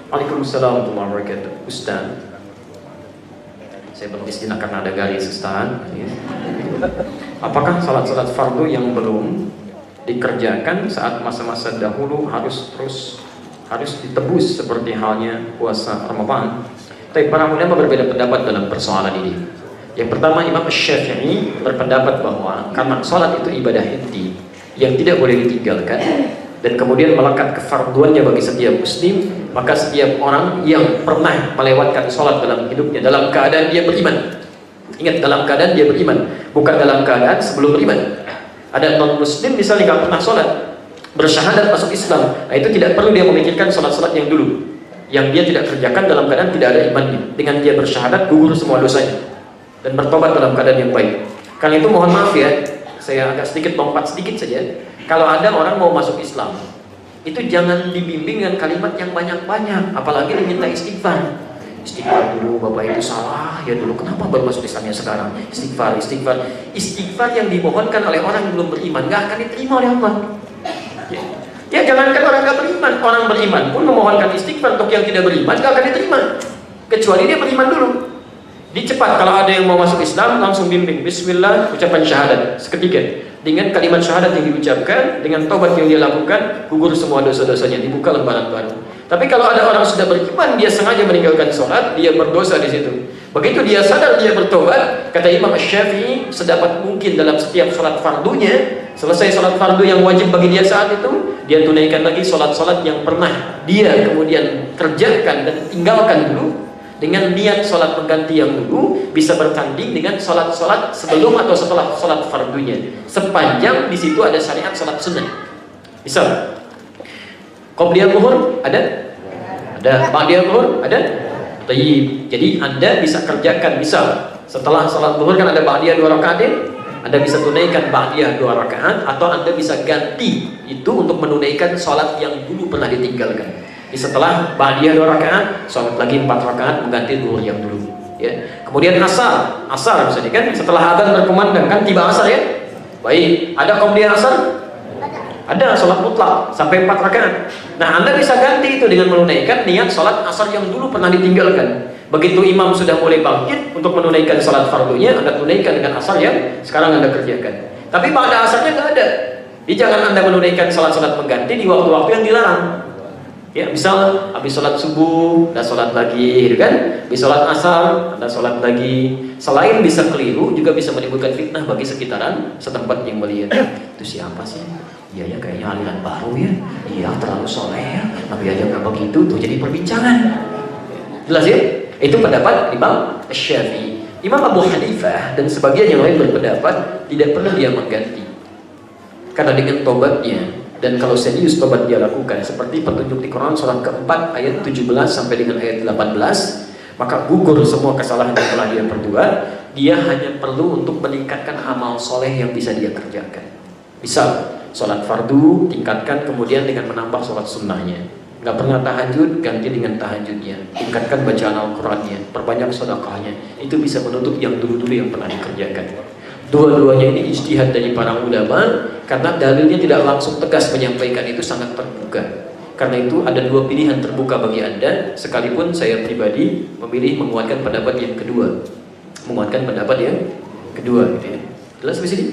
Waalaikumsalam warahmatullahi wabarakatuh. Ustaz, saya berbicara karena ada garis Ustaz. Apakah salat-salat fardu yang belum dikerjakan saat masa-masa dahulu harus ditebus seperti halnya puasa Ramadan? Tapi para ulama berbeda pendapat dalam persoalan ini. Yang pertama, Imam Syafi'i berpendapat bahwa karena salat itu ibadah inti yang tidak boleh ditinggalkan dan kemudian melekat kefarduannya bagi setiap muslim, maka setiap orang yang pernah melewatkan sholat dalam hidupnya dalam keadaan dia beriman, ingat, dalam keadaan dia beriman, bukan dalam keadaan sebelum beriman. Ada non muslim misalnya nggak pernah sholat, bersyahadat masuk Islam, nah itu tidak perlu dia memikirkan sholat-sholat yang dulu yang dia tidak kerjakan dalam keadaan tidak ada imannya. Dengan dia bersyahadat gugur semua dosanya dan bertobat dalam keadaan yang baik. Karena itu mohon maaf ya, saya agak sedikit lompat sedikit saja. Kalau ada orang mau masuk Islam, itu jangan dibimbing dengan kalimat yang banyak-banyak, apalagi diminta istighfar. Istighfar dulu, Bapak itu salah ya dulu, kenapa baru masuk Islamnya sekarang? Istighfar, istighfar. Istighfar yang dimohonkan oleh orang yang belum beriman nggak akan diterima oleh Allah. Ya jangankan orang nggak beriman, orang beriman pun memohonkan istighfar untuk yang tidak beriman nggak akan diterima, kecuali dia beriman dulu. Dicepat kalau ada yang mau masuk Islam langsung bimbing Bismillah, ucapan syahadat seketika. Dengan kalimat syahadat yang diucapkan, dengan tobat yang dia lakukan, gugur semua dosa-dosanya, dibuka lembaran baru. Tapi kalau ada orang sudah beriman, dia sengaja meninggalkan sholat, dia berdosa di situ. Begitu dia sadar, dia bertobat, kata Imam Syafi'i, sedapat mungkin dalam setiap sholat fardunya, selesai sholat fardu yang wajib bagi dia saat itu, dia tunaikan lagi sholat-sholat yang pernah dia kemudian kerjakan dan tinggalkan dulu, dengan niat sholat pengganti yang dulu bisa bertanding dengan sholat-sholat sebelum atau setelah sholat fardunya, sepanjang di situ ada syariat sholat sunnah. Misal qobliyah zuhur ada, ba'diyah zuhur ada. Tayyib. Jadi Anda bisa kerjakan, misal setelah sholat zuhur kan ada ba'diyah 2 rakaat, Anda bisa tunaikan ba'diyah 2 rakaat, atau Anda bisa ganti itu untuk menunaikan sholat yang dulu pernah ditinggalkan. Setelah ba'diyah 2 rakaat, sholat lagi 4 rakaat mengganti zuhur yang dulu. Ya. Kemudian asar misalnya kan setelah adzan berkumandang kan tiba asar ya. Baik, ada qobliyah asar? Ada sholat mutlak sampai 4 rakaat. Nah, Anda bisa ganti itu dengan menunaikan niat sholat asar yang dulu pernah ditinggalkan. Begitu imam sudah mulai bangkit untuk menunaikan sholat fardunya, Anda tunaikan dengan asar yang sekarang Anda kerjakan. Tapi pada asarnya nggak ada. Jadi jangan Anda menunaikan sholat-sholat pengganti di waktu-waktu yang dilarang. Ya, misal habis sholat subuh, Anda sholat lagi, gitu kan? Habis sholat asar, Anda sholat lagi. Selain bisa keliru, juga bisa menimbulkan fitnah bagi sekitaran setempat yang melihat. Itu siapa sih? Iya ya, kayaknya aliran baru ya. Iya, terlalu soleh ya. Nabi aja nggak begitu, tuh jadi perbincangan. Jelas ya? Itu pendapat Imam Syafi'i. Imam Abu Hanifah dan sebagian yang lain berpendapat tidak perlu dia mengganti. Karena dengan tobatnya, dan kalau serius tobat dia lakukan seperti petunjuk di Quran surah keempat ayat 17 sampai dengan ayat 18, maka gugur semua kesalahan yang telah dia perbuat. Dia hanya perlu untuk meningkatkan amal soleh yang bisa dia kerjakan. Misal sholat fardu tingkatkan kemudian dengan menambah sholat sunnahnya. Nggak pernah tahajud, ganti dengan tahajudnya. Tingkatkan bacaan Al-Qurannya, perbanyak sedekahnya. Itu bisa menutup yang dulu-dulu yang pernah dikerjakan. Dua-duanya ini ijtihad dari para ulama, karena dalilnya tidak langsung tegas menyampaikan, itu sangat terbuka. Karena itu ada 2 pilihan terbuka bagi Anda, sekalipun saya pribadi memilih menguatkan pendapat yang kedua. Menguatkan pendapat yang kedua gitu ya. Jelas di sini?